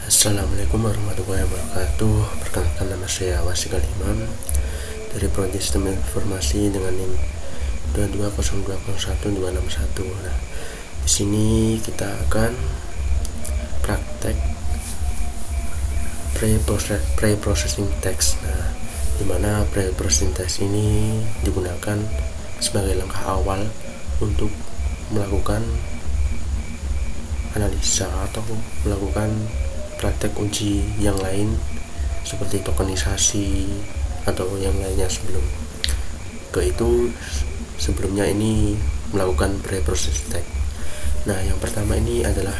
Assalamualaikum warahmatullahi wabarakatuh. Perkenalkan, nama saya Wasik Imam dari Prodi Sistem Informasi dengan NIM 220201261. Nah, di sini kita akan praktek pre-processing text. Nah, di mana pre-processing text ini digunakan sebagai langkah awal untuk melakukan analisa atau melakukan praktek uji yang lain seperti tokenisasi atau yang lainnya sebelumnya ini melakukan pre-processing text. Nah, yang pertama ini adalah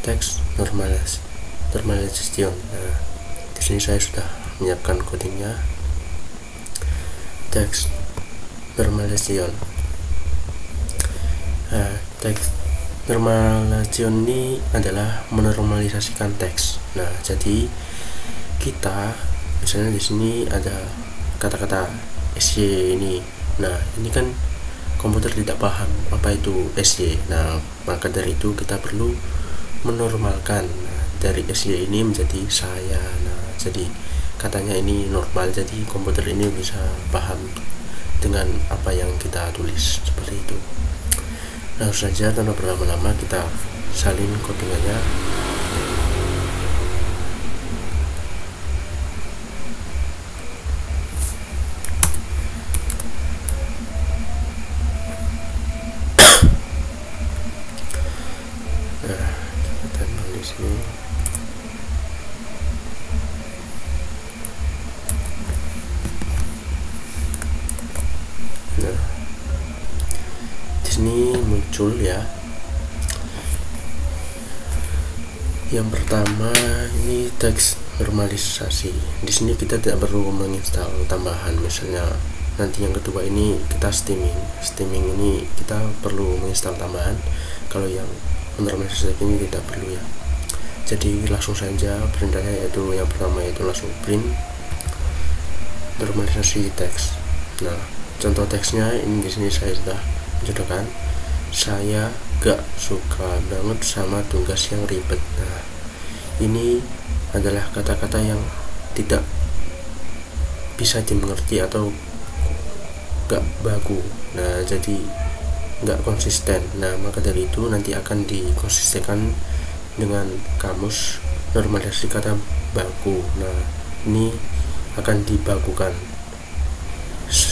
text normalization. Nah, di sini saya sudah menyiapkan codingnya. Text normalization. Nah, text normalization ini adalah menormalisasikan teks. Nah, jadi kita misalnya di sini ada kata-kata SY ini. Nah, ini kan komputer tidak paham apa itu SY. Nah, maka dari itu kita perlu menormalkan dari SY ini menjadi saya. Nah, jadi katanya ini normal, jadi komputer ini bisa paham dengan apa yang kita tulis seperti itu. Langsung saja tanpa berlama-lama kita salin codingannya. Nah, kita taruh di sini. Nah, di sini muncul ya. Yang pertama ini teks normalisasi. Di sini kita tidak perlu menginstal tambahan. Misalnya nanti yang kedua ini kita steaming. Steaming ini kita perlu menginstal tambahan. Kalau yang normalisasi ini tidak perlu ya. Jadi langsung saja perintahnya, yaitu yang pertama yaitu langsung print normalisasi teks. Nah, contoh teksnya ini di sini saya sudah mencontohkan. Saya gak suka banget sama tugas yang ribet. Nah, ini adalah kata-kata yang tidak bisa dimengerti atau gak baku. Nah, jadi gak konsisten. Nah, maka dari itu nanti akan dikonsistenkan dengan kamus normalisasi kata baku. Nah, ini akan dibakukan.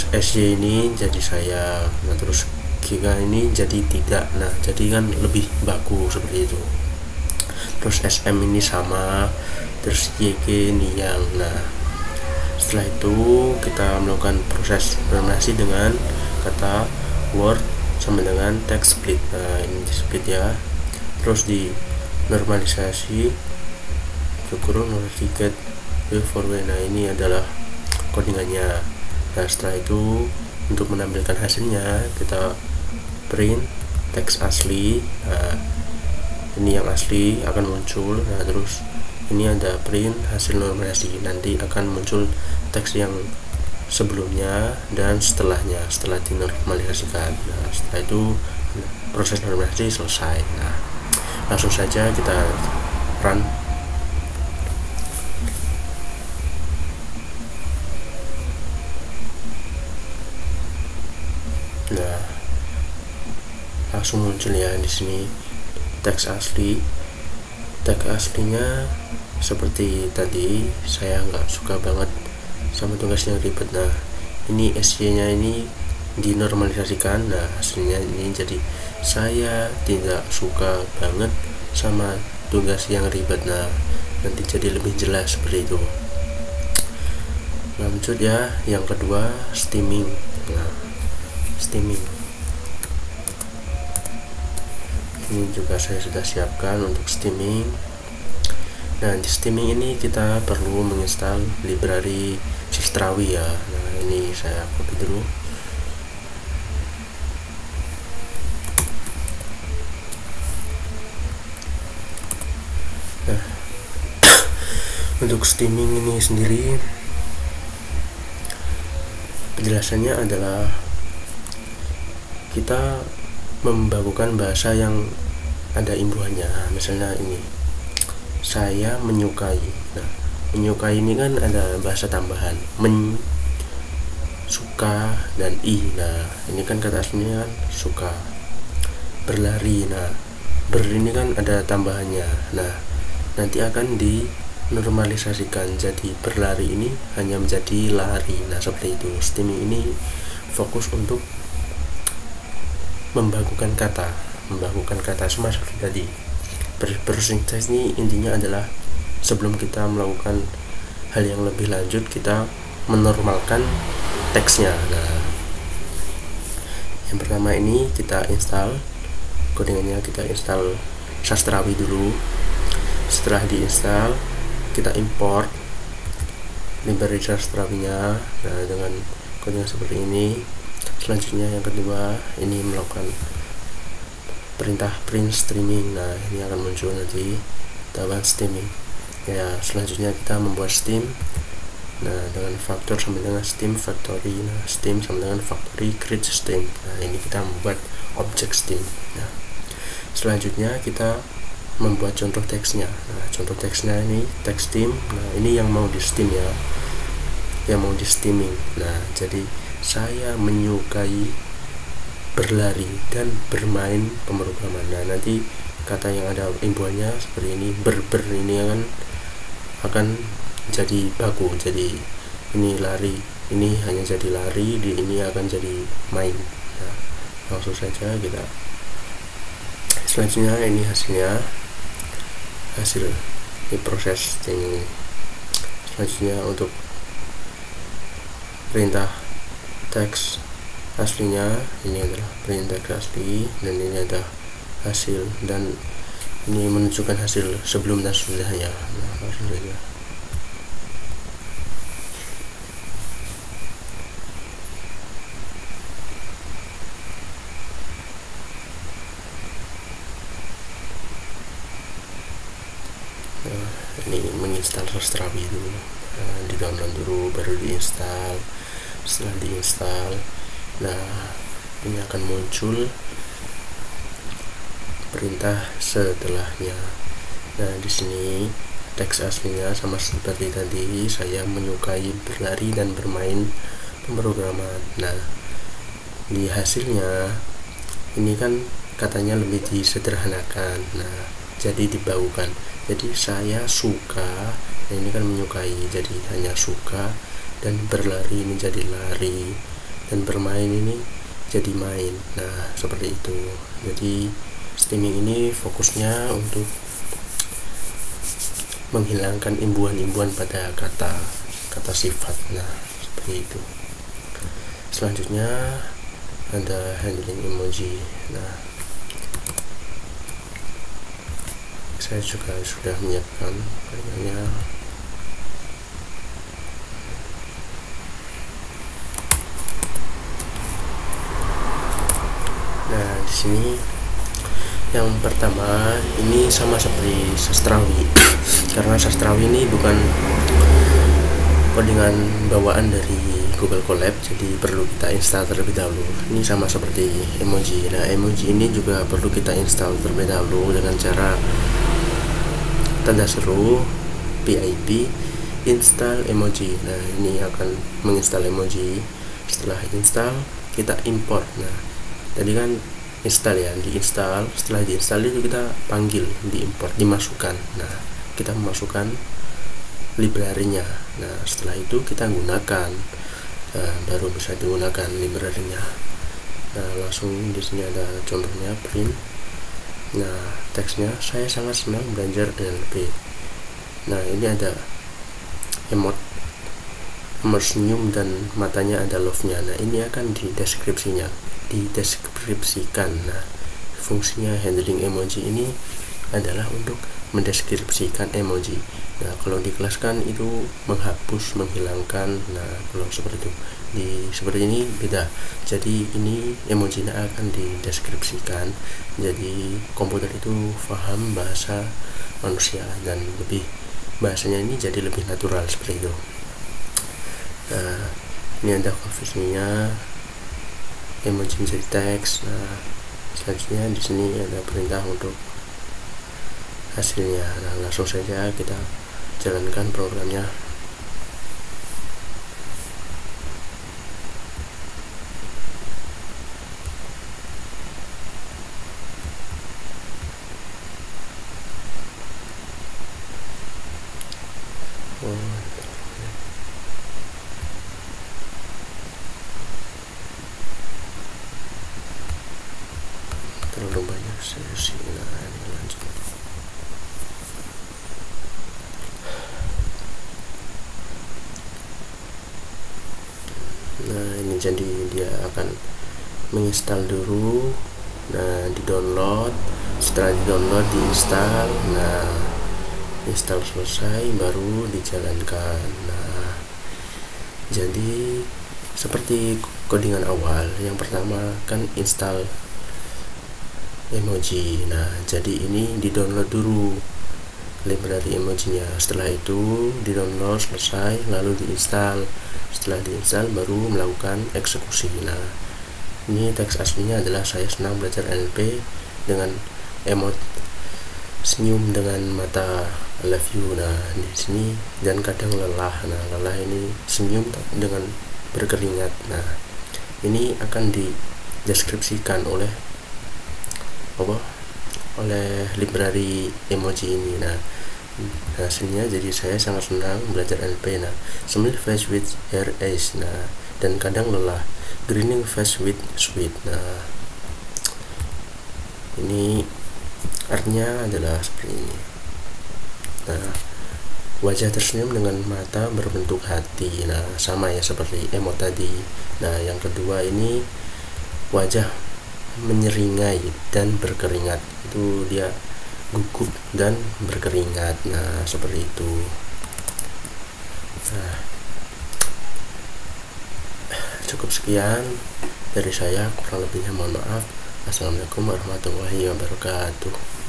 SY ini jadi saya. Nah, terus jika ini jadi tidak. Nah, jadi kan lebih baku seperti itu. Terus SM ini sama, terus YK ini yang. Nah, setelah itu kita melakukan proses normalisasi dengan kata word sama dengan text split. Nah, ini di split ya. Terus di normalisasi kurung get forward. Nah, ini adalah codingannya. Nah, setelah itu untuk menampilkan hasilnya kita print teks asli. Nah, ini yang asli akan muncul. Nah, terus ini ada print hasil normalisasi. Nanti akan muncul teks yang sebelumnya dan setelahnya setelah dinormalisasikan. Nah, setelah itu proses normalisasi selesai. Nah, langsung saja kita run. Nah, langsung muncul ya di sini teks asli. Teks aslinya seperti tadi, saya nggak suka banget sama tugas yang ribet. Nah, ini SY nya ini dinormalisasikan. Nah, hasilnya ini jadi saya tidak suka banget sama tugas yang ribet. Nah, nanti jadi lebih jelas seperti itu. Lanjut ya, yang kedua steaming. Nah, steaming ini juga saya sudah siapkan untuk steaming. Nah, di steaming ini kita perlu menginstal library Sistrawi ya. Nah, ini saya copy dulu. Nah, untuk steaming ini sendiri penjelasannya adalah kita membakukan bahasa yang ada imbuhannya. Misalnya ini saya menyukai. Nah, menyukai ini kan ada bahasa tambahan suka dan nah ini kan kata aslinya kan suka. Berlari, nah ini kan ada tambahannya. Nah nanti akan dinormalisasikan jadi berlari ini hanya menjadi lari. Nah seperti itu. Steaming ini fokus untuk membakukan kata sama seperti tadi. Bersintesis ini intinya adalah sebelum kita melakukan hal yang lebih lanjut, kita menormalkan teksnya. Nah yang pertama ini kita install codingannya, kita install Sastrawi dulu. Setelah diinstal, kita import library Sastrawinya. Nah dengan codingan seperti ini. Selanjutnya yang kedua ini melakukan perintah print streaming. Nah ini akan muncul nanti tabungan streaming ya. Selanjutnya kita membuat Steam. Nah dengan faktor sama dengan Steam factory. Nah Steam sama dengan factory create Steam. Nah ini kita membuat objek Steam. Nah selanjutnya kita membuat contoh teksnya. Nah contoh teksnya ini teks Steam. Nah ini yang mau di Steam ya, yang mau di steaming. Nah jadi saya menyukai berlari dan bermain pemrograman. Nah nanti kata yang ada imbuhannya seperti ini, ini akan jadi baku. Jadi ini lari, ini hanya jadi lari, ini akan jadi main. Nah langsung saja kita. Selanjutnya ini hasil di proses ini. Selanjutnya untuk perintah teks aslinya, ini adalah perintah teks asli dan ini ada hasil, dan ini menunjukkan hasil sebelum dan sesudahnya. Nah langsung saja. Ini menginstal Sastrawi dulu. Di download dulu baru diinstal. Setelah diinstal, nah ini akan muncul perintah setelahnya. Nah di sini teks aslinya sama seperti tadi, saya menyukai berlari dan bermain pemrograman. Nah di hasilnya ini kan katanya lebih disederhanakan. Nah jadi dibagukan. Jadi saya suka, nah ini kan menyukai, jadi hanya suka, dan berlari ini jadi lari, dan bermain ini jadi main. Nah seperti itu. Jadi steaming ini fokusnya untuk menghilangkan imbuhan-imbuhan pada kata sifat. Nah seperti itu. Selanjutnya ada handling emoji. Nah saya juga sudah menyiapkan kayaknya. Nah di sini yang pertama ini sama seperti Sastrawi karena Sastrawi ini bukan codingan bawaan dari Google Colab, jadi perlu kita install terlebih dahulu. Ini sama seperti emoji. Nah emoji ini juga perlu kita install terlebih dahulu dengan cara tanda seru pip install emoji. Nah ini akan menginstal emoji. Setelah install kita import. Nah tadi kan install ya, diinstal. Setelah diinstal itu kita panggil diimport, dimasukkan. Nah kita memasukkan library-nya. Nah setelah itu kita gunakan, baru bisa digunakan library-nya. Nah langsung di sini ada contohnya print. Nah teksnya, saya sangat senang belajar NLP. Nah ini ada emot senyum dan matanya ada love-nya. Nah ini akan dideskripsikan. Nah fungsinya handling emoji ini adalah untuk mendeskripsikan emoji. Nah kalau di kelas kan itu menghapus, menghilangkan. Nah kalau seperti itu, seperti ini beda. Jadi ini emojinya akan dideskripsikan. Jadi komputer itu paham bahasa manusia dan bahasanya ini jadi lebih natural seperti itu. Nah ini ada konversinya, emoji menjadi teks. Nah selanjutnya di sini ada perintah untuk hasilnya. Nah, langsung saja kita jalankan programnya. Terlalu banyak sesi. Nah, ini lanjut. Nah, ini jadi dia akan menginstal dulu. Nah, di download, setelah di download diinstal. Nah, install selesai baru dijalankan. Nah, jadi seperti codingan awal, yang pertama kan install emoji. Nah, jadi ini di download dulu library emojinya. Setelah itu di download selesai lalu diinstal. Setelah diinstal baru melakukan eksekusi. Nah, ini teks aslinya adalah saya senang belajar NLP dengan emot senyum dengan mata I love you. Nah, di sini dan kadang lelah. Nah, lelah ini senyum dengan berkeringat. Nah, ini akan dideskripsikan oleh library emoji ini. Nah, hasilnya jadi saya sangat senang belajar NLP. Nah, smile face with hair eyes. Nah, dan kadang lelah, grinning face with sweet. Nah, ini artinya adalah seperti ini. Nah, wajah tersenyum dengan mata berbentuk hati. Nah, sama ya seperti emot tadi. Nah, yang kedua ini wajah menyeringai dan berkeringat. Itu dia gugup dan berkeringat. Nah, seperti itu. Nah, cukup sekian dari saya, kurang lebihnya mohon maaf. Assalamualaikum warahmatullahi wabarakatuh.